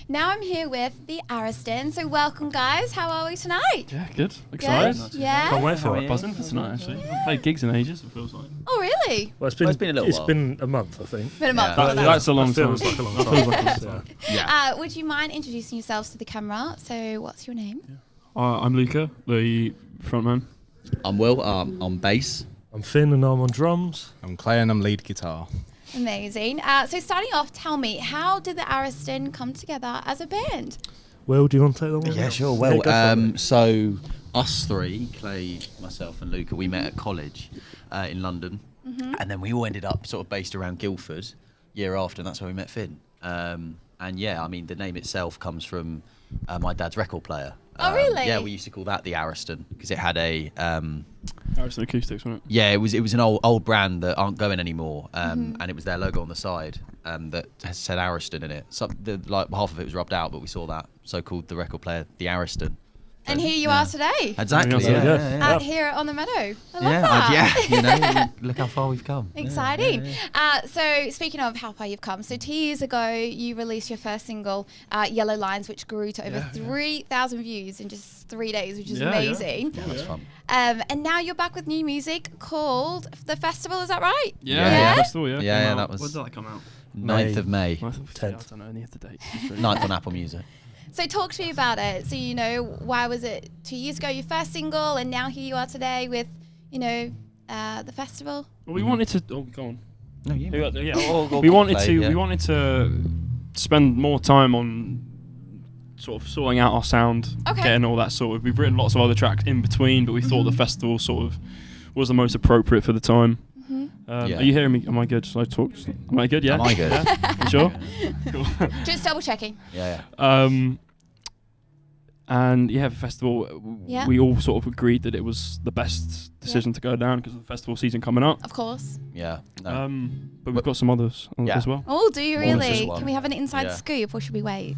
Now I'm here with the Ariston. So welcome, guys. How are we tonight? Yeah, good. Excited. Good? Yeah. Can't wait for it. Buzzing for tonight, actually. I haven't played gigs in ages, it feels like. Oh, really? Well, it's been a little while. It's been a month, I think. Been a month. Yeah. That's a long time. Feels like a long time. Yeah. Would you mind introducing yourselves to the camera? So what's your name? I'm Luca, the frontman. I'm Will. I'm bass. I'm Finn and I'm on drums. I'm Clay and I'm lead guitar. Amazing. So starting off, tell me, how did the Ariston come together as a band? Will, do you want to take that one? Yeah, sure. Yeah, Well, go for it. so us three, Clay, myself, and Luca, we met at college in London, and then we all ended up sort of based around Guildford. Year after, and that's where we met Finn. And yeah, I mean, the name itself comes from my dad's record player. Oh, really? Yeah, we used to call that the Ariston because it had a Ariston Acoustics, wasn't it? yeah, it was an old brand that aren't going anymore, and it was their logo on the side that said Ariston in it. So like half of it was rubbed out, but we saw that, so called the record player the Ariston. And here you are today. Exactly. Yeah, Yeah. Out here on the meadow. I love that. Yeah. You know, look how far we've come. Exciting. So speaking of how far you've come, so 2 years ago you released your first single, Yellow Lines, which grew to over 3,000 views in just 3 days, which is amazing. Yeah, that's fun. And now you're back with new music called The Festival, is that right? Yeah. Festival, yeah. Yeah, Came that out. was- When did that come out? 9th of May. 10th. I don't know any of the dates. 9th on Apple Music. So talk to me about it. So, you know, why was it 2 years ago your first single, and now here you are today with, you know, The Festival? Well, we wanted to. Oh, go on. No, you. Yeah. We wanted to spend more time on sort of sorting out our sound, Okay. getting all that sorted. We've written lots of other tracks in between, but we thought the festival sort of was the most appropriate for the time. Yeah. Are you hearing me? Am I good? Should I talk? Am I good? Yeah. Am I good? Yeah? You sure? Cool. Just double checking. Yeah. And yeah, the festival, Yeah. we all sort of agreed that it was the best decision to go down because of the festival season coming up. Of course. Yeah. No. But we've got some others Yeah. as well. Oh, do you Bonus as really? well. Can we have an inside Yeah. scoop, or should we wait?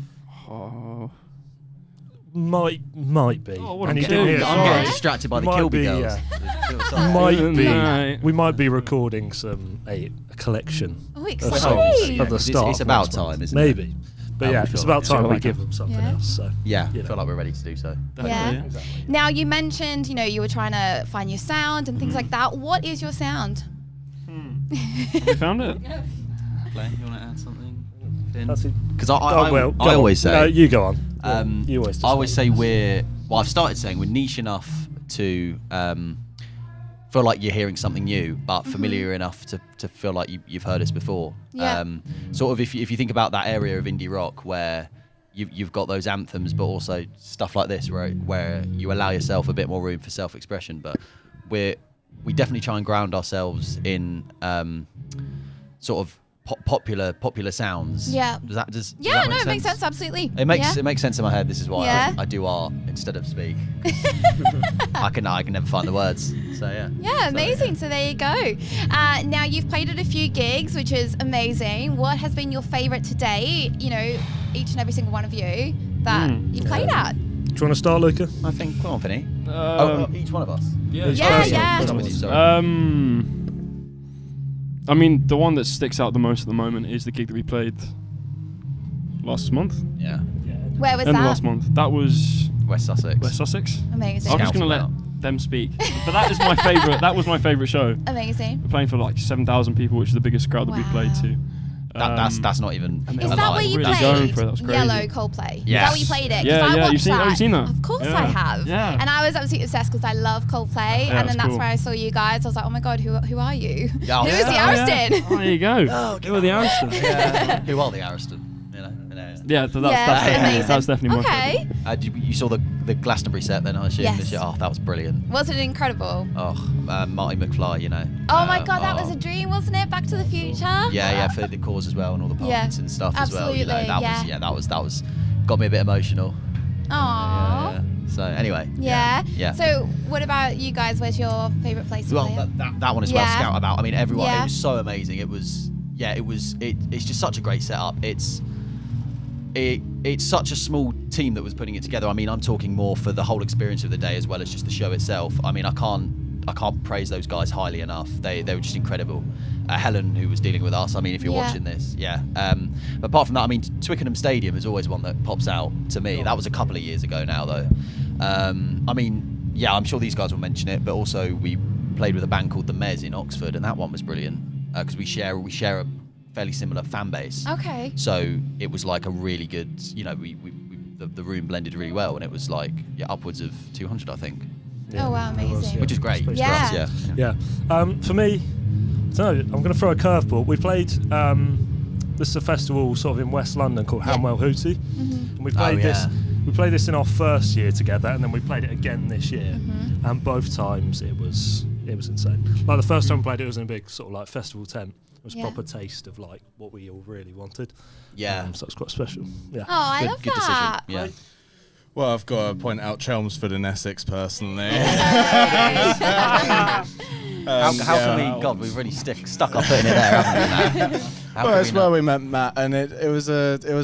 Oh, Might be. Oh, what And a you kill. didn't hear it I'm from getting us. distracted by the Might Kilby be, girls. Might No. be. We might be recording a collection Oh, of exciting. songs at the It's start. about next month. time, isn't it? Maybe. But Oh, yeah, sure. it's about time Yeah. we give them something Yeah. else. So Yeah, You I know. feel like we're ready to do so. Yeah. exactly. Now, you mentioned, you know, you were trying to find your sound and things like that. What is your sound? Have we found it? Clay, you want to add something? That's it. Because Go on. I always say. No, you go on. You I always say I've started saying we're niche enough to feel like you're hearing something new, but familiar enough to feel like you've heard us before. Yeah. Sort of if you think about that area of indie rock where you've got those anthems, but also stuff like this where you allow yourself a bit more room for self-expression. But we definitely try and ground ourselves in sort of popular sounds. Yeah. Does that make It makes sense, absolutely. It makes Yeah. it makes sense in my head. This is why Yeah. I do art instead of speak. I can never find the words. So yeah. Yeah, amazing. So there you go. Now, you've played at a few gigs, which is amazing. What has been your favourite to date, you know, each and every single one of you that you played at? Do you want to start, Luca? I think. Go on, Finny. Each one of us. Yeah. Yeah. Start with you, sorry. I mean, the one that sticks out the most at the moment is the gig that we played last month. Yeah. Where was End of that? last month. That was West Sussex. West Sussex. Amazing. I'm just Scout gonna them let them speak. But that is my favourite. That was my favourite show. Amazing. We're playing for like 7,000 people, which is the biggest crowd that we played to. That's not even. and Is they that were where you really going played for it. That was crazy. Yellow Coldplay? Is Yes. that where you played it? 'Cause Yeah, I yeah, watched you've that. seen that? Of course Yeah. I have. Yeah. And I was absolutely obsessed because I love Coldplay. Yeah, And then it's that's cool. where I saw you guys. I was like, oh my God, who are you? Yeah. Who is the Ariston? Oh, there you go. Who are the Ariston? Who are the Ariston? Yeah, Yeah, amazing. that's definitely my Okay. favourite. You saw the Glastonbury set then, I assume. Yes. This year? Oh, that was brilliant. Wasn't it incredible? Oh, Marty McFly, you know. Oh my God, that was a dream, wasn't it? Back to the Future? Yeah, for the cause as well and all the parts and stuff as well. You know, Absolutely, that was got me a bit emotional. Aww. Yeah. So anyway. Yeah. Yeah. So what about you guys? Where's your favourite place to Well, play at? that one as well. Yeah. Scout about. I mean, everyone. Yeah. It was so amazing. It's just such a great setup. It's such a small team that was putting it together. I mean, I'm talking more for the whole experience of the day as well as just the show itself. I mean, I can't can't praise those guys highly enough. They were just incredible. Helen, who was dealing with us, I mean, if you're watching this, but apart from that, I mean, Twickenham Stadium is always one that pops out to me. That was a couple of years ago now, though. I mean, I'm sure these guys will mention it, but also we played with a band called the Mez in Oxford, and that one was brilliant because we share a fairly similar fan base. Okay. So it was like a really good, the room blended really well, and it was like upwards of 200, I think. Yeah, oh wow, amazing! Which is great. For Yeah. us, Yeah. For me, so I'm going to throw a curveball. We played. This is a festival sort of in West London called Hanwell Hootie, and we played this. We played this in our first year together, and then we played it again this year. And both times it was insane. Like the first time we played it was in a big sort of like festival tent. It was a proper taste of like what we all really wanted. Yeah. So it's quite special. Yeah. Oh, I love good that. decision. Yeah. Well, I've got to point out Chelmsford and Essex personally. How can we? God, we've really stuck our foot in it there, haven't we, Matt? Well, it's where we met Matt, and it was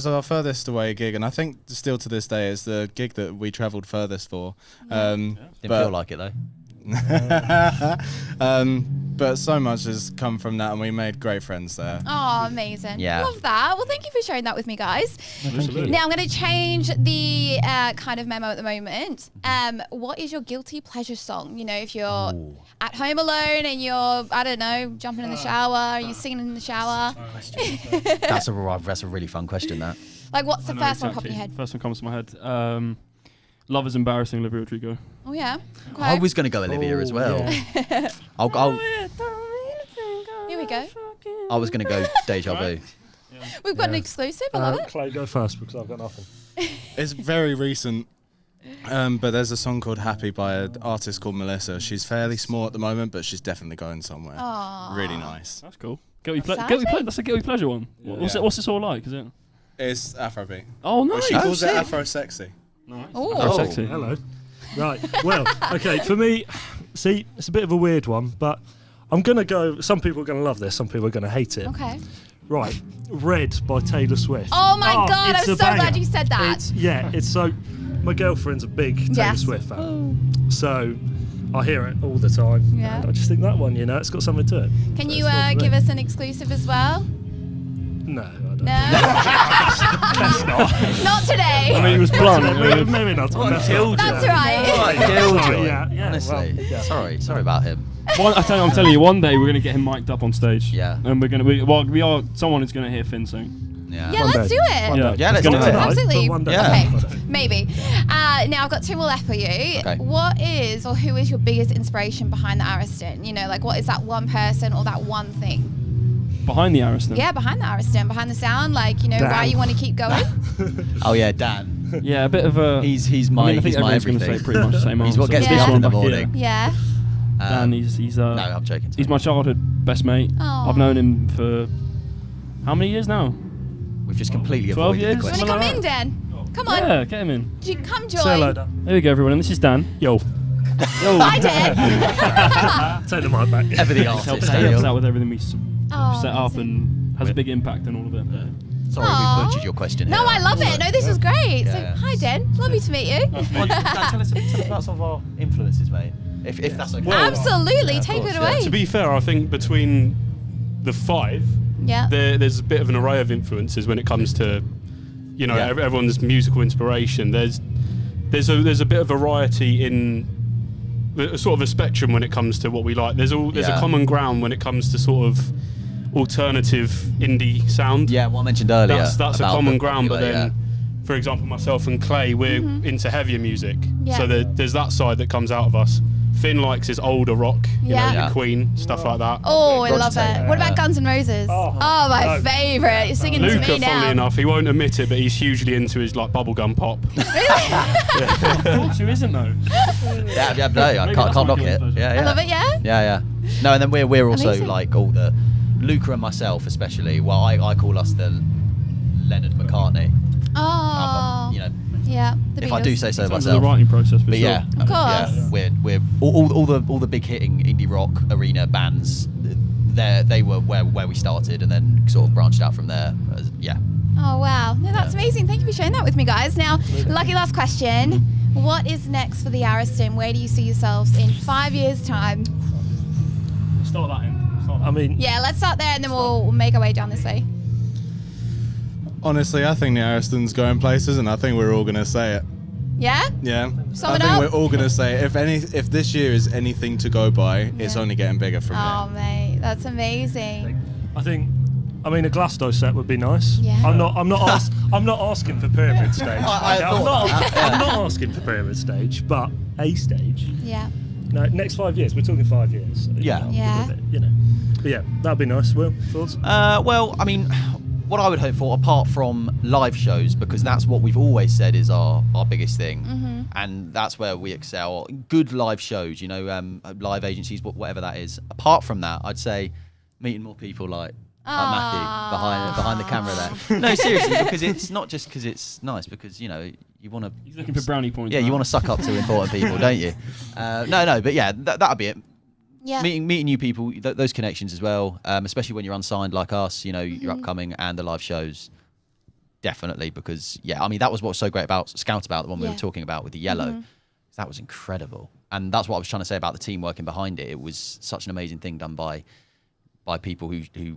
our furthest away gig, and I think still to this day it's the gig that we travelled furthest for. Didn't feel like it though. But so much has come from that, and we made great friends there. Oh, amazing. Yeah. Love that. Well, thank you for sharing that with me, guys. Absolutely. Now I'm going to change the kind of memo at the moment. What is your guilty pleasure song? You know, if you're at home alone and you're, I don't know, jumping in the shower, you're singing in the shower. That's a really fun question, that. Like, what's the first one exactly. pop in your head? First one comes to my head. Love is embarrassing, Olivia Rodrigo. Oh, yeah. Okay. I was going to go Olivia as well. Yeah. Here we go. I was going to go Deja Vu. We've got an exclusive. I love it. Clay, go first because I've got nothing. It's very recent, but there's a song called Happy by an artist called Melissa. She's fairly small at the moment, but she's definitely going somewhere. Aww. Really nice. That's cool. Guilty Exciting. pleasure. That's a guilty pleasure one. Yeah. What's this all like? Is it? It's Afrobeat. Oh, But nice. she calls it sick. Afro Sexy. Nice. Oh. Afro sexy. Hello. Right. Well, okay. For me, see, it's a bit of a weird one, but I'm gonna go. Some people are gonna love this. Some people are gonna hate it. Okay. Right. Red by Taylor Swift. Oh my God, it's I'm a so glad banger. you said that. It's so. My girlfriend's a big Taylor Yes. Swift fan, so I hear it all the time. Yeah. And I just think that one, it's got something to it. Can So you it's not for give me. us an exclusive as well? No, I don't. No? That's not. Not today. I mean, it was blunt. Maybe not. That's not. That's all right. Sorry, yeah, Honestly. well, yeah. Sorry about him. I'm telling you, one day we're gonna get him mic'd up on stage. Yeah. And someone is gonna hear Finn sing. Yeah, One let's day. do it. One Yeah. day. Yeah, let's It's do gonna it. happen. Absolutely. But one day. Yeah. Okay, maybe. Now I've got two more left for you. Okay. What is or who is your biggest inspiration behind the Ariston? You know, like what is that one person or that one thing? Behind the Ariston. Yeah, behind the Ariston, behind the sound, like, you know, why Dan. you want to keep going? Oh yeah, Dan. Yeah, a bit of a. He's my I think he's my everyone's gonna everything. say pretty much the same He's answer. what gets me This up in one the back here. morning. Yeah. Dan, he's No, I'm joking. he's my childhood best mate. Aw. I've known him for how many years now? We've just completely 12 avoided years? the Want question. to come Something in, Dan? Come on. Yeah, get him in. Come Say hello, join. Dan. There we go, everyone. And this is Dan. Yo, Bye, Dan. take the mic back. Ever the Helps artist. out with everything we Oh, set up amazing. and has a big impact on all of it. Sorry, Aw. we butchered your question. No, here. I love it. No, this was great. So, Yeah. hi, Dan. Lovely to meet you. Well, Dan, tell us about some of our influences, mate. If that's okay. Absolutely. Yeah, of Take course, it yeah. away. To be fair, I think between the five, Yeah. there's a bit of an array of influences when it comes to, Yeah. everyone's musical inspiration. There's a bit of variety in sort of a spectrum when it comes to what we like. There's a Yeah. common ground when it comes to sort of alternative indie sound. Yeah, what I mentioned earlier. That's a about common the ground, but popular, then, for example, myself and Clay, we're into heavier music. Yeah. So there's that side that comes out of us. Finn likes his older rock, Yeah. Yeah. your Queen, stuff like that. Oh, I Roger love Taylor, it. What about yeah. Guns N' Roses? Oh, my no. favourite. You're singing to Luca, me now. funnily enough, he won't admit it, but he's hugely into his like bubblegum pop. Who isn't though? Yeah, no, I Maybe can't that's my knock guilty it. pleasure. Yeah, yeah. I love it, yeah? Yeah. No, and then we're also Amazing. like all the Luca and myself especially. Well, I call us the Leonard McCartney. Oh. Yeah. The If I do Beatles. say so In terms of myself. the writing process, for But sure. yeah, Of course. yeah, we're all the big hitting indie rock arena bands. They were where we started, and then sort of branched out from there. Yeah. Oh, wow. No, that's amazing. Thank you for sharing that with me, guys. Now, lucky last question. What is next for the Ariston? Where do you see yourselves in 5 years' time? Start that in. I mean, Yeah, let's start there and then we'll make our way down this way. Honestly, I think the Ariston's going places, and I think we're all going to say it. Yeah? Yeah. Sum I it think up. we're all going to say it. If this year is anything to go by, it's Yeah. only getting bigger from Oh, here. mate, that's amazing. I mean, a Glasgow set would be nice. Yeah. I'm not asking for pyramid stage. I I'm thought not asking for pyramid stage, but a stage. Yeah. No, next 5 years. We're talking 5 years. So, Yeah. I'm good Yeah. with it, you know. But yeah, that'd be nice. Will, thoughts? Well, I mean, what I would hope for, apart from live shows, because that's what we've always said is our biggest thing, and that's where we excel. Good live shows, you know, live agencies, whatever that is. Apart from that, I'd say meeting more people like Matthew behind the camera there. No, seriously, because it's not just because it's nice, because you know you want to. He's looking for brownie points. Yeah, you want to suck up to important people, don't you? No, but yeah, that'd be it. Yeah. Meeting new people, those connections as well, especially when you're unsigned like us, you know, you're upcoming, and the live shows, definitely, because, yeah, I mean, that was what's so great about Scout About, the one we were talking about with the yellow. That was incredible. And that's what I was trying to say about the team working behind it. It was such an amazing thing done by people who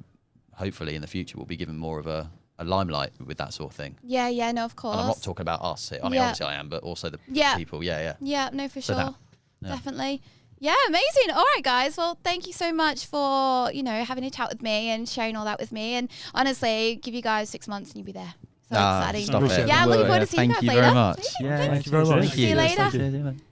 hopefully in the future will be given more of a limelight with that sort of thing. Yeah, no, of course. And I'm not talking about us. I mean, obviously I am, but also the people. Yeah. Yeah, no, for So sure. Definitely. Yeah, amazing. All right, guys. Well, thank you so much for, you know, having a chat with me and sharing all that with me. And honestly, give you guys 6 months and you'll be there. So exciting. Stop it. Yeah, I'm looking forward to seeing you guys Thank you later. very much. Sweet. Yeah, Thank you very much. Thank you. See you later. Cheers.